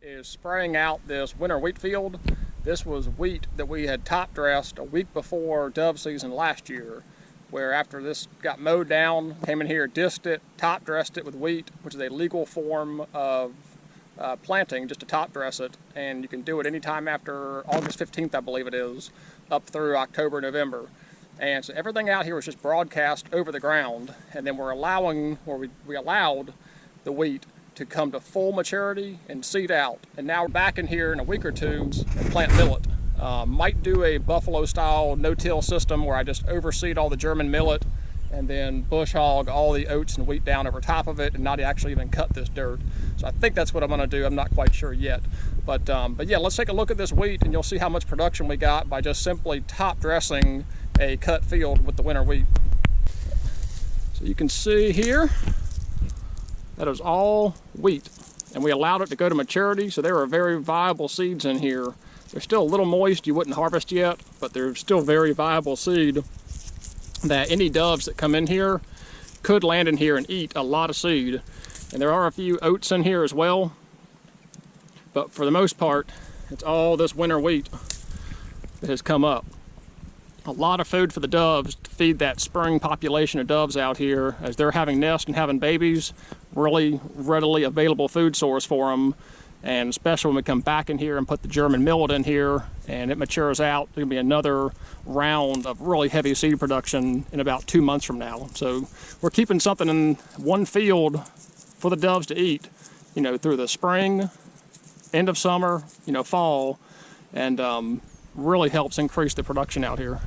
is spraying out this winter wheat field. This was wheat that we had top dressed a week before dove season last year, where after this got mowed down, came in here, disked it, top dressed it with wheat, which is a legal form of planting, just to top dress it, and you can do it anytime after August 15th, I believe it is, up through October, November. And so everything out here was just broadcast over the ground, and then we allowed the wheat to come to full maturity and seed out. And now we're back in here in a week or two and plant millet. Might do a buffalo style no-till system where I just overseed all the German millet and then bush hog all the oats and wheat down over top of it and not actually even cut this dirt. So I think that's what I'm gonna do. I'm not quite sure yet. But yeah, let's take a look at this wheat and you'll see how much production we got by just simply top dressing a cut field with the winter wheat. So you can see here, that is all wheat. And we allowed it to go to maturity, so there are very viable seeds in here. They're still a little moist, you wouldn't harvest yet, but they're still very viable seed that any doves that come in here could land in here and eat a lot of seed. And there are a few oats in here as well, but for the most part, it's all this winter wheat that has come up. A lot of food for the doves to feed that spring population of doves out here as they're having nests and having babies. Really readily available food source for them. And especially when we come back in here and put the German millet in here and it matures out, there'll be another round of really heavy seed production in about 2 months from now. So we're keeping something in one field for the doves to eat, you know, through the spring, end of summer, you know, fall, and really helps increase the production out here.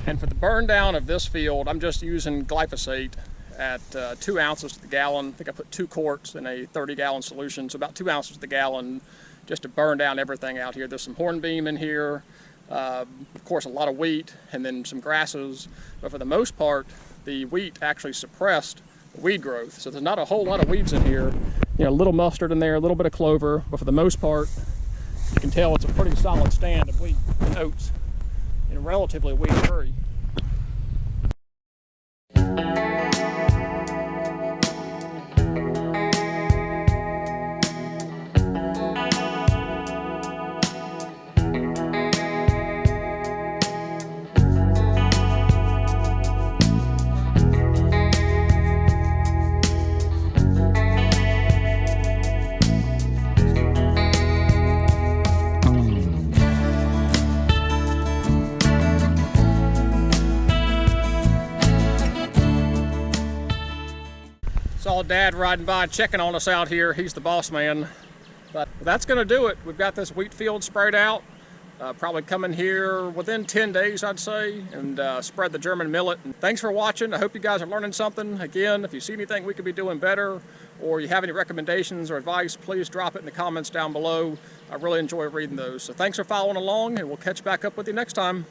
And for the burn down of this field, I'm just using glyphosate at 2 ounces to the gallon. I think I put 2 quarts in a 30-gallon solution, so about 2 ounces to the gallon, just to burn down everything out here. There's some hornbeam in here, of course a lot of wheat, and then some grasses, but for the most part, the wheat actually suppressed weed growth. So there's not a whole lot of weeds in here. You know, a little mustard in there, a little bit of clover, but for the most part, you can tell it's a pretty solid stand of wheat and oats, and relatively weed-free. Saw Dad riding by checking on us out here. He's the boss man. But that's gonna do it. We've got this wheat field sprayed out. Probably coming here within 10 days, I'd say, and spread the German millet. And thanks for watching. I hope you guys are learning something. Again, if you see anything we could be doing better, or you have any recommendations or advice, please drop it in the comments down below. I really enjoy reading those. So thanks for following along, and we'll catch back up with you next time.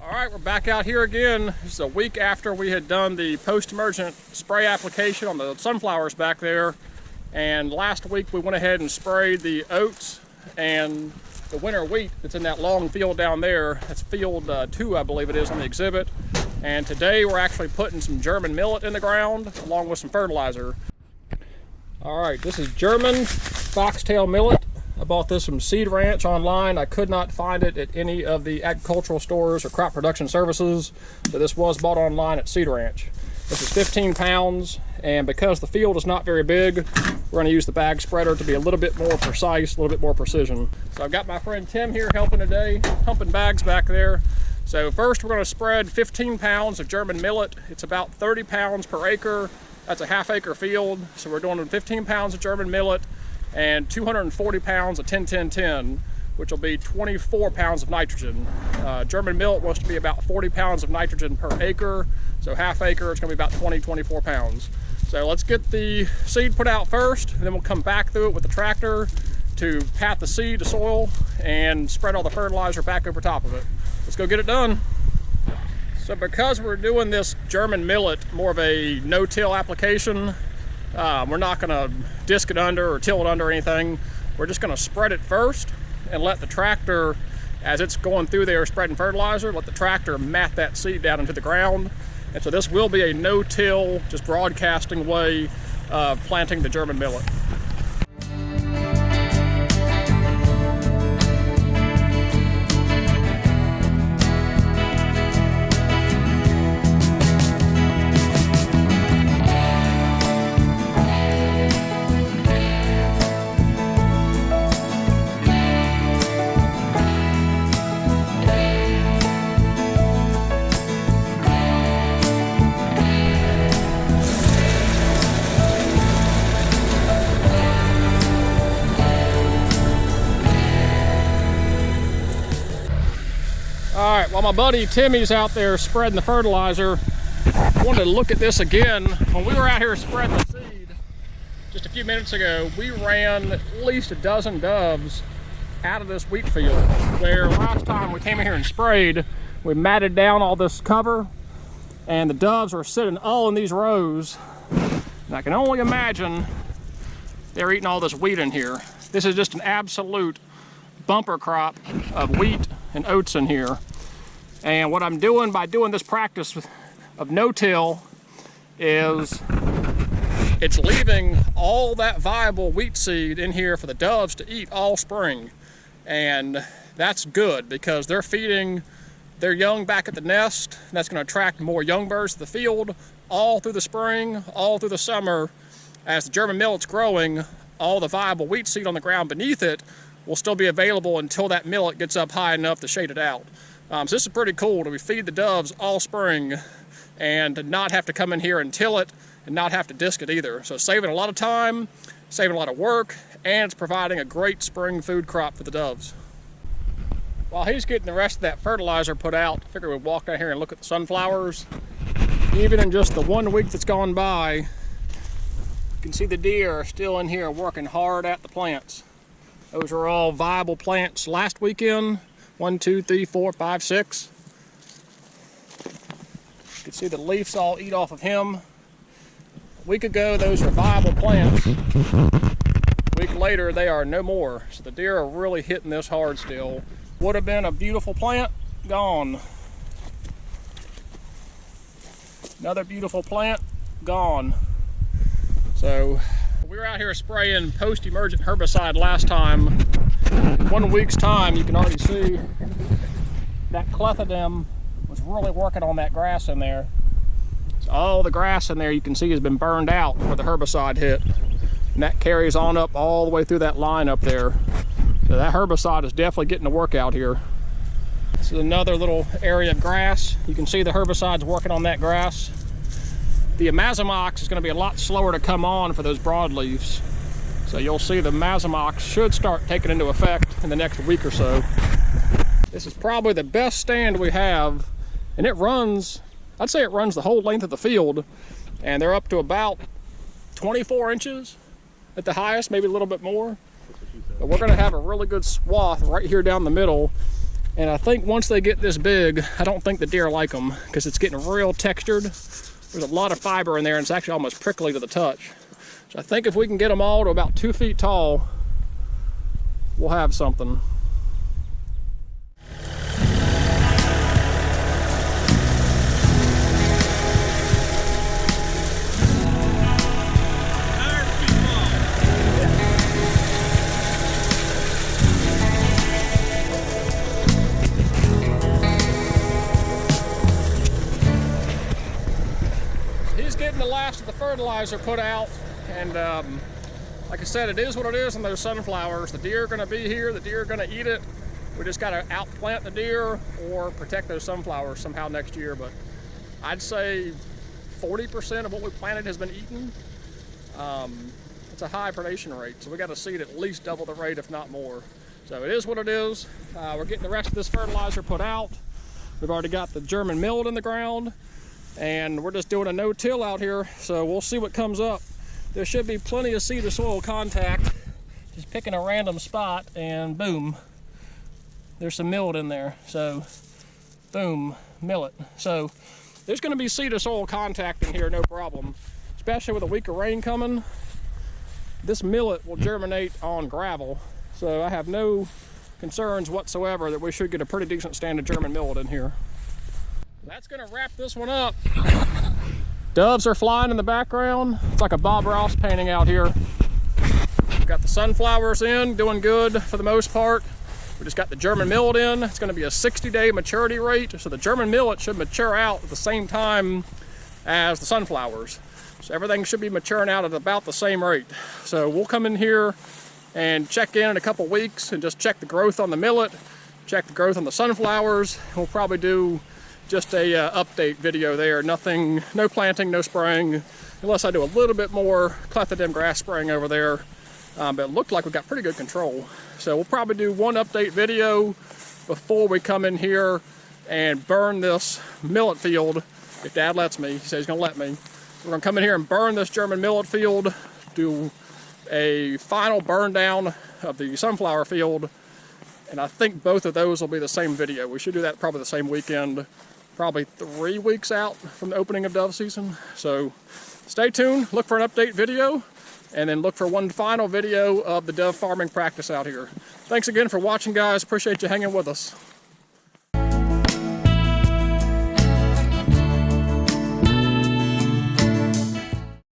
All right, we're back out here again. This is a week after we had done the post-emergent spray application on the sunflowers back there. And last week we went ahead and sprayed the oats and the winter wheat that's in that long field down there. That's field 2, I believe it is, on the exhibit. And today we're actually putting some German millet in the ground along with some fertilizer. All right, this is German foxtail millet. I bought this from Seed Ranch online. I could not find it at any of the agricultural stores or crop production services, so this was bought online at Seed Ranch. This is 15 pounds, and because the field is not very big, we're going to use the bag spreader to be a little bit more precise, a little bit more precision. So I've got my friend Tim here helping today, humping bags back there. So first we're going to spread 15 pounds of German millet. It's about 30 pounds per acre. That's a half-acre field, so we're doing 15 pounds of German millet and 240 pounds of 10-10-10, which will be 24 pounds of nitrogen. German millet wants to be about 40 pounds of nitrogen per acre, so half acre it's going to be about 20-24 pounds. So let's get the seed put out first, and then we'll come back through it with the tractor to pat the seed to soil and spread all the fertilizer back over top of it. Let's go get it done. So because we're doing this German millet more of a no-till application, we're not going to disc it under or till it under or anything. We're just going to spread it first and let the tractor, as it's going through there spreading fertilizer, let the tractor mat that seed down into the ground. And so this will be a no-till, just broadcasting way of planting the German millet. All right, while my buddy Timmy's out there spreading the fertilizer, I wanted to look at this again. When we were out here spreading the seed just a few minutes ago, we ran at least a dozen doves out of this wheat field, where last time we came in here and sprayed, we matted down all this cover and the doves are sitting all in these rows. And I can only imagine they're eating all this wheat in here. This is just an absolute bumper crop of wheat and oats in here. And what I'm doing by doing this practice of no-till is it's leaving all that viable wheat seed in here for the doves to eat all spring. And that's good because they're feeding their young back at the nest. And that's going to attract more young birds to the field all through the spring, all through the summer. As the German millet's growing, all the viable wheat seed on the ground beneath it will still be available until that millet gets up high enough to shade it out. So this is pretty cool to feed the doves all spring and to not have to come in here and till it and not have to disc it either. So saving a lot of time, saving a lot of work, and it's providing a great spring food crop for the doves. While he's getting the rest of that fertilizer put out, I figured we'd walk down here and look at the sunflowers. Even in just the 1 week that's gone by, you can see the deer are still in here working hard at the plants. Those are all viable plants last weekend. 1, 2, 3, 4, 5, 6. You can see the leaves all eat off of him. A week ago, those were viable plants. A week later, they are no more. So the deer are really hitting this hard still. Would have been a beautiful plant, gone. Another beautiful plant, gone. So we were out here spraying post-emergent herbicide last time. In 1 week's time, you can already see that clethodim was really working on that grass in there. So all the grass in there you can see has been burned out where the herbicide hit. And that carries on up all the way through that line up there. So that herbicide is definitely getting to work out here. This is another little area of grass. You can see the herbicide's working on that grass. The Amazamox is going to be a lot slower to come on for those broadleaves. So you'll see the Amazamox should start taking into effect in the next week or so. This is probably the best stand we have, and it runs, I'd say it runs the whole length of the field, and they're up to about 24 inches at the highest, maybe a little bit more. But we're going to have a really good swath right here down the middle, and I think once they get this big, I don't think the deer like them because it's getting real textured. There's a lot of fiber in there, and it's actually almost prickly to the touch. So I think if we can get them all to about 2 feet tall, we'll have something. He's getting the last of the fertilizer put out. And like I said, it is what it is on those sunflowers. The deer are going to be here, the deer are going to eat it. We just got to outplant the deer or protect those sunflowers somehow next year. But I'd say 40% of what we planted has been eaten. It's a high predation rate, so we got to seed at least double the rate, if not more. So it is what it is. We're getting the rest of this fertilizer put out. We've already got the German millet in the ground, and we're just doing a no-till out here, so we'll see what comes up. There should be plenty of seed to soil contact. Just picking a random spot and boom, there's some millet in there. So boom, millet. So there's going to be seed to soil contact in here, no problem. Especially with a week of rain coming, this millet will germinate on gravel. So I have no concerns whatsoever that we should get a pretty decent stand of German millet in here. That's going to wrap this one up. Doves are flying in the background. It's like a Bob Ross painting out here. Got the sunflowers in, doing good for the most part. We just got the German millet in. It's going to be a 60-day maturity rate, so the German millet should mature out at the same time as the sunflowers. So everything should be maturing out at about the same rate. So we'll come in here and check in a couple weeks and just check the growth on the millet, check the growth on the sunflowers. We'll probably do just a update video there. Nothing, no planting, no spraying, unless I do a little bit more clethodim grass spraying over there. But it looked like we got pretty good control. So we'll probably do one update video before we come in here and burn this millet field, if Dad lets me. He said he's gonna let me. We're gonna come in here and burn this German millet field, do a final burn down of the sunflower field, and I think both of those will be the same video. We should do that probably the same weekend, probably 3 weeks out from the opening of dove season. So stay tuned, look for an update video, and then look for one final video of the dove farming practice out here. Thanks again for watching, guys. Appreciate you hanging with us.